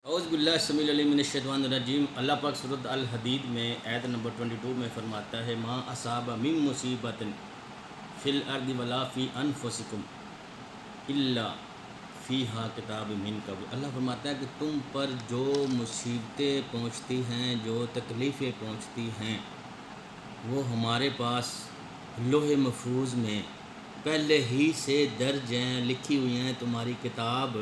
اعوذ باللہ السمیع العلیم من الشیطان الرجیم۔ اللہ پاک سورۃ الحدید میں آیت نمبر 22 میں فرماتا ہے ما اصاب من مصیبت فی الارض ولا فی انفسکم الا فیہا کتاب من قبل۔ اللہ فرماتا ہے کہ تم پر جو مصیبتیں پہنچتی ہیں، جو تکلیفیں پہنچتی ہیں، وہ ہمارے پاس لوح محفوظ میں پہلے ہی سے درج ہیں، لکھی ہوئی ہیں، تمہاری کتاب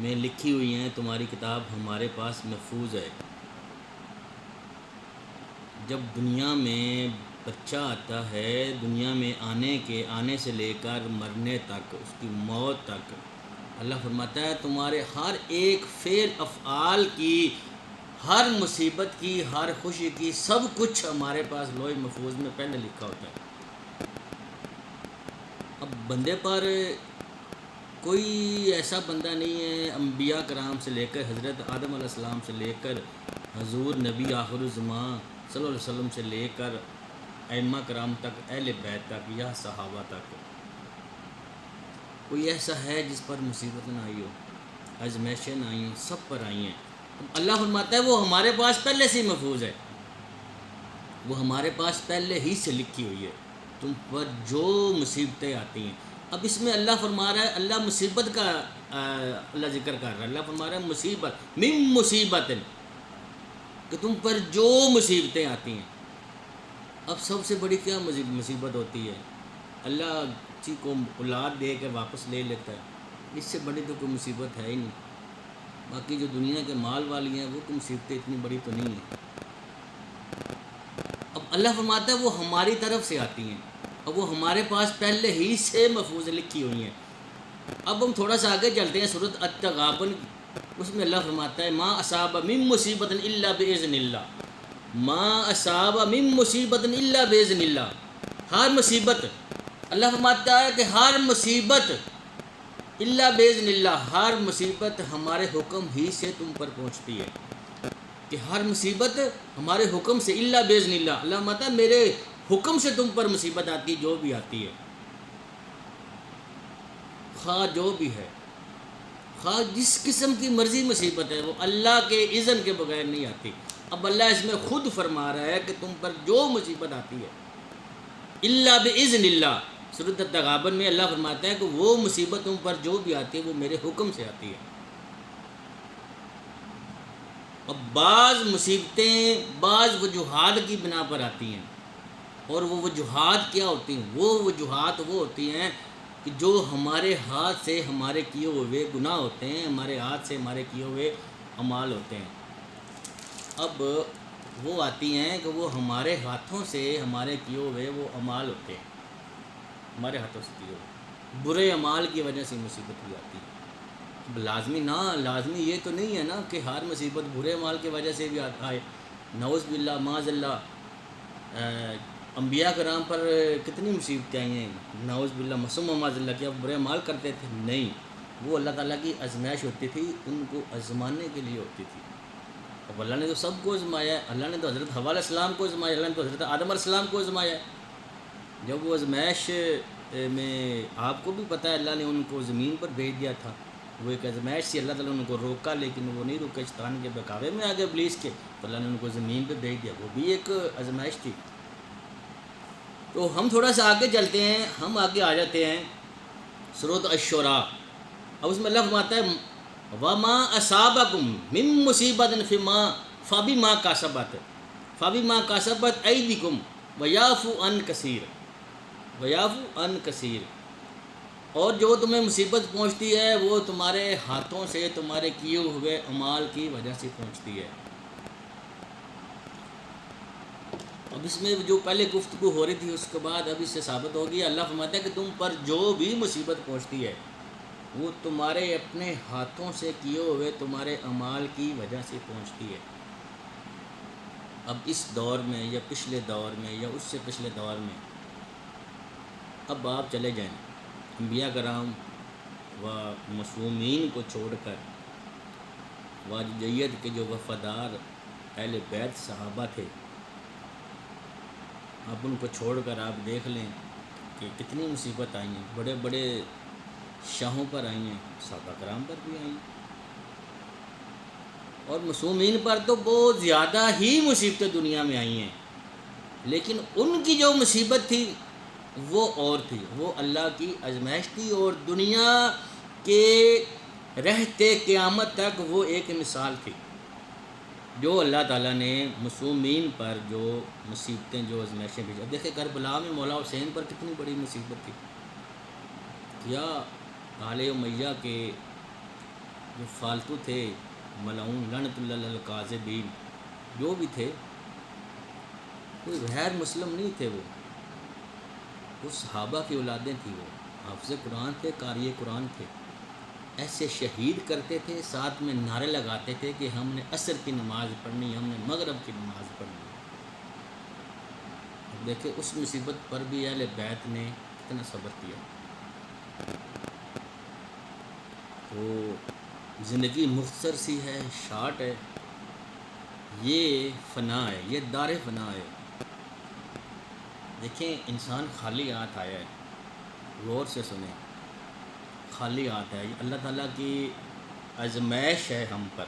میں لکھی ہوئی ہیں، تمہاری کتاب ہمارے پاس محفوظ ہے۔ جب دنیا میں بچہ آتا ہے، دنیا میں آنے سے لے کر مرنے تک، اس کی موت تک، اللہ فرماتا ہے تمہارے ہر ایک فعل افعال کی، ہر مصیبت کی، ہر خوشی کی، سب کچھ ہمارے پاس لوح محفوظ میں پہلے لکھا ہوتا ہے۔ اب بندے پر کوئی ایسا بندہ نہیں ہے، انبیاء کرام سے لے کر حضرت آدم علیہ السلام سے لے کر حضور نبی آخر الزمان صلی اللہ علیہ وسلم سے لے کر ائمہ کرام تک، اہل بیت تک یا صحابہ تک، کوئی ایسا ہے جس پر مصیبت نہ آئی ہو، آزمائشیں نہ آئی ہوں، سب پر آئی ہیں۔ اللہ فرماتا ہے وہ ہمارے پاس پہلے سے ہی محفوظ ہے، وہ ہمارے پاس پہلے ہی سے لکھی ہوئی ہے، تم پر جو مصیبتیں آتی ہیں۔ اب اس میں اللہ فرما رہا ہے، اللہ مصیبت کا اللہ ذکر کر رہا ہے، اللہ فرما رہا ہے مصیبت من مصیبت، کہ تم پر جو مصیبتیں آتی ہیں۔ اب سب سے بڑی کیا مصیبت ہوتی ہے؟ اللہ کسی کو اولاد دے کے واپس لے لیتا ہے، اس سے بڑی تو کوئی مصیبت ہے ہی نہیں۔ باقی جو دنیا کے مال والی ہیں وہ تو مصیبتیں اتنی بڑی تو نہیں ہیں۔ اب اللہ فرماتا ہے وہ ہماری طرف سے آتی ہیں، اب وہ ہمارے پاس پہلے ہی سے محفوظ لکھی ہوئی ہیں۔ اب ہم تھوڑا سا آگے چلتے ہیں سورۃ التغابن، اس میں اللہ فرماتا ہے ما اصاب من مصیبت الا باذن اللہ، ما اصاب من مصیبت الا باذن اللہ۔ ہر مصیبت، اللہ فرماتا ہے کہ ہر مصیبت الا باذن اللہ، ہر مصیبت ہمارے حکم ہی سے تم پر پہنچتی ہے، کہ ہر مصیبت ہمارے حکم سے، الا باذن اللہ، اللہ فرماتا ہے میرے حکم سے تم پر مصیبت آتی ہے، جو بھی آتی ہے، خواہ جو بھی ہے، خواہ جس قسم کی مرضی مصیبت ہے، وہ اللہ کے اذن کے بغیر نہیں آتی۔ اب اللہ اس میں خود فرما رہا ہے کہ تم پر جو مصیبت آتی ہے الا باذن اللہ، سورۃ التغابن میں اللہ فرماتا ہے کہ وہ مصیبت تم پر جو بھی آتی ہے وہ میرے حکم سے آتی ہے۔ اب بعض مصیبتیں بعض وجوہات کی بنا پر آتی ہیں، اور وہ وجوہات کیا ہوتی ہیں؟ وہ وجوہات وہ ہوتی ہیں کہ جو ہمارے ہاتھ سے ہمارے کیے ہوئے گناہ ہوتے ہیں، ہمارے ہاتھ سے ہمارے کیے ہوئے اعمال ہوتے ہیں۔ اب وہ آتی ہیں کہ وہ ہمارے ہاتھوں سے ہمارے کیے ہوئے وہ اعمال ہوتے ہیں، ہمارے ہاتھوں سے کیے ہوئے برے اعمال کی وجہ سے مصیبت بھی آتی ہے۔ اب لازمی یہ تو نہیں ہے نا کہ ہر مصیبت برے اعمال کی وجہ سے بھی آئے، نعوذ باللہ معاذ اللہ۔ انبیاء کرام پر کتنی مصیبتیں آئی ہیں، نعوذ باللہ مسم معاذ اللہ، کہ اب برے اعمال کرتے تھے؟ نہیں، وہ اللہ تعالیٰ کی آزمائش ہوتی تھی، ان کو آزمانے کے لیے ہوتی تھی۔ اب اللہ نے تو سب کو آزمایا ہے، اللہ نے تو حضرت حوا علیہ السلام کو آزمایا، اللہ نے تو حضرت آدم علیہ السلام کو آزمایا ہے۔ جب وہ آزمائش میں آپ کو بھی پتہ ہے اللہ نے ان کو زمین پر بھیج دیا تھا، وہ ایک آزمائش سے اللہ تعالیٰ نے ان کو روکا، لیکن وہ نہیں روکے، شیطان کے بہکاوے میں آگے ابلیس کے، تو اللہ نے ان کو زمین پہ بھیج دیا، وہ بھی ایک آزمائش تھی۔ تو ہم تھوڑا سا آگے چلتے ہیں، ہم آگے آ جاتے ہیں سورۃ الشعراء۔ اب اس میں اللہ فرماتا ہے وَمَا أَصَابَكُم مِّن مُّصِيبَةٍ فَبِمَا كَسَبَتْ أَيْدِيكُمْ وَيَعْفُو عَن كَثِيرٍ، اور جو تمہیں مصیبت پہنچتی ہے وہ تمہارے ہاتھوں سے تمہارے کیے ہوئے اعمال کی وجہ سے پہنچتی ہے۔ اب اس میں جو پہلے گفتگو ہو رہی تھی اس کے بعد اب اس سے ثابت ہوگی، اللہ فرماتا ہے کہ تم پر جو بھی مصیبت پہنچتی ہے وہ تمہارے اپنے ہاتھوں سے کیے ہوئے تمہارے اعمال کی وجہ سے پہنچتی ہے۔ اب اس دور میں یا پچھلے دور میں یا اس سے پچھلے دور میں، اب آپ چلے جائیں انبیاء کرام و معصومین کو چھوڑ کر، واجدیت کے جو وفادار اہل بیت صحابہ تھے، آپ ان کو چھوڑ کر آپ دیکھ لیں کہ کتنی مصیبت آئی ہیں، بڑے بڑے شاہوں پر آئی ہیں، صحابہ کرام پر بھی آئی ہیں۔ اور معصومین پر تو بہت زیادہ ہی مصیبتیں دنیا میں آئی ہیں، لیکن ان کی جو مصیبت تھی وہ اور تھی، وہ اللہ کی آزمائش تھی، اور دنیا کے رہتے قیامت تک وہ ایک مثال تھی جو اللہ تعالیٰ نے معصومین پر جو مصیبتیں، جو آزمائشیں بھیجا۔ دیکھیں کربلا میں مولا حسین پر کتنی بڑی مصیبت تھی، یا آل امیہ کے جو فالتو تھے ملعون لعنت اللہ علی الکاذبین جو بھی تھے، کوئی غیر مسلم نہیں تھے، وہ صحابہ کی اولادیں تھیں، وہ حافظ قرآن تھے، قاری قرآن تھے، ایسے شہید کرتے تھے، ساتھ میں نعرے لگاتے تھے کہ ہم نے عصر کی نماز پڑھنی، ہم نے مغرب کی نماز پڑھنی۔ اب دیکھیں اس مصیبت پر بھی اہل بیت نے کتنا صبر کیا۔ تو زندگی مختصر سی ہے، شارٹ ہے، یہ فنا ہے، یہ دار فنا ہے۔ دیکھیں انسان خالی ہاتھ آیا ہے، غور سے سنیں، خالی ہاتھ ہے، اللہ تعالیٰ کی آزمائش ہے ہم پر،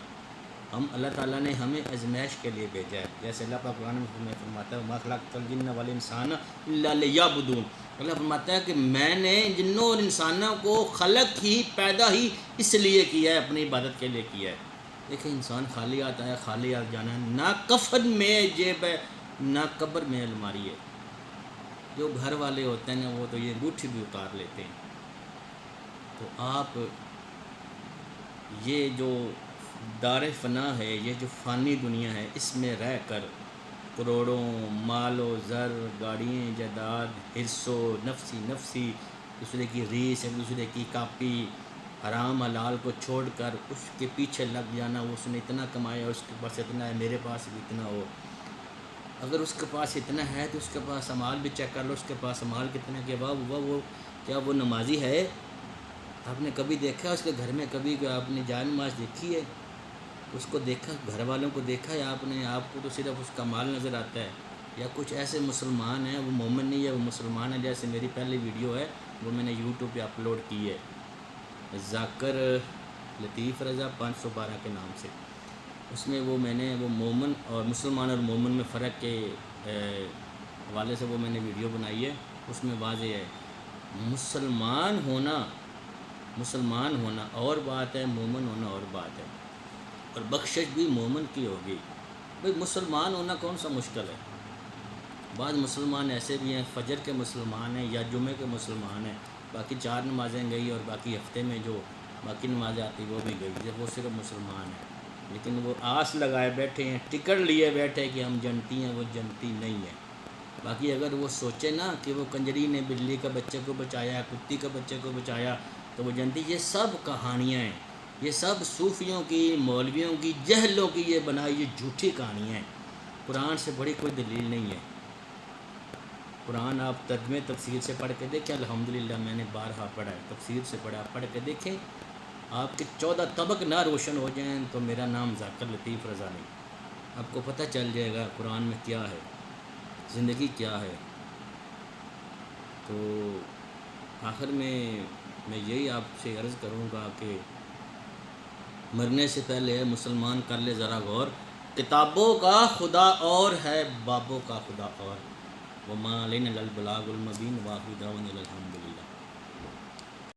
اللہ تعالیٰ نے ہمیں آزمائش کے لیے بھیجا ہے۔ جیسے اللہ پاک قرآن میں فرماتا ہے وَمَا خَلَقْتُ الْجِنَّ وَالْإِنسَانَ إِلَّا لِيَعْبُدُونِ، اللہ فرماتا ہے کہ میں نے جنوں اور انسانوں کو خلق ہی، پیدا ہی اس لیے کیا ہے، اپنی عبادت کے لیے کیا ہے۔ دیکھیں انسان خالی ہاتھ آیا، خالی ہاتھ جانا ہے، نہ کفن میں جیب ہے، نہ قبر میں الماری ہے۔ جو گھر والے ہوتے ہیں نا وہ تو یہ انگوٹھی بھی اتار لیتے ہیں۔ تو آپ یہ جو دار فنا ہے، یہ جو فانی دنیا ہے، اس میں رہ کر کروڑوں مال و زر، گاڑیاں، جائیداد، حرص و نفسی دوسرے کی ریس، ایک دوسرے کی کاپی، حرام حلال کو چھوڑ کر اس کے پیچھے لگ جانا، اس نے اتنا کمایا، اس کے پاس اتنا ہے، میرے پاس بھی اتنا ہو۔ اگر اس کے پاس اتنا ہے تو اس کے پاس امال بھی چیک کر لو، اس کے پاس امال کتنا کہ وہ کیا وہ نمازی ہے؟ آپ نے کبھی دیکھا اس کے گھر میں؟ کبھی آپ نے جائے نماز دیکھی ہے؟ اس کو دیکھا، گھر والوں کو دیکھا ہے آپ نے؟ آپ کو تو صرف اس کا مال نظر آتا ہے۔ یا کچھ ایسے مسلمان ہیں، وہ مومن نہیں ہے، وہ مسلمان ہیں، جیسے میری پہلی ویڈیو ہے وہ میں نے یوٹیوب پہ اپلوڈ کی ہے، ذاکر لطیف رضا 512 کے نام سے۔ اس میں وہ میں نے وہ مومن اور مسلمان اور مومن میں فرق کے حوالے سے وہ میں نے ویڈیو بنائی ہے۔ اس میں واضح ہے مسلمان ہونا اور بات ہے، مومن ہونا اور بات ہے، اور بخشش بھی مومن کی ہوگی۔ بھئی مسلمان ہونا کون سا مشکل ہے؟ بعض مسلمان ایسے بھی ہیں، فجر کے مسلمان ہیں یا جمعے کے مسلمان ہیں، باقی 4 نمازیں گئی اور باقی ہفتے میں جو باقی نمازیں آتی وہ بھی گئی، جب وہ صرف مسلمان ہیں، لیکن وہ آس لگائے بیٹھے ہیں، ٹکٹ لیے بیٹھے کہ ہم جنتی ہیں، وہ جنتی نہیں ہے۔ باقی اگر وہ سوچے نا کہ وہ کنجری نے بلی کا بچے کو بچایا، کتی کا بچے کو بچایا تو وہ جنتی، یہ سب کہانیاں ہیں، یہ سب صوفیوں کی، مولویوں کی، جہلوں کی یہ بنائی یہ جھوٹی کہانیاں ہیں، قرآن سے بڑی کوئی دلیل نہیں ہے۔ قرآن آپ ترجمے تفسیر سے پڑھ کے دیکھیں، الحمدللہ میں نے بارہا پڑھا ہے، تفسیر سے پڑھا، پڑھ کے دیکھیں، آپ کے 14 طبق نہ روشن ہو جائیں تو میرا نام ذاکر لطیف رضا نہیں، آپ کو پتہ چل جائے گا قرآن میں کیا ہے، زندگی کیا ہے۔ تو آخر میں یہی آپ سے عرض کروں گا کہ مرنے سے پہلے مسلمان کر لے ذرا غور، کتابوں کا خدا اور ہے، بابوں کا خدا اور۔ وما علینا الا البلاغ المبین، واخر دعوانا الحمدللہ۔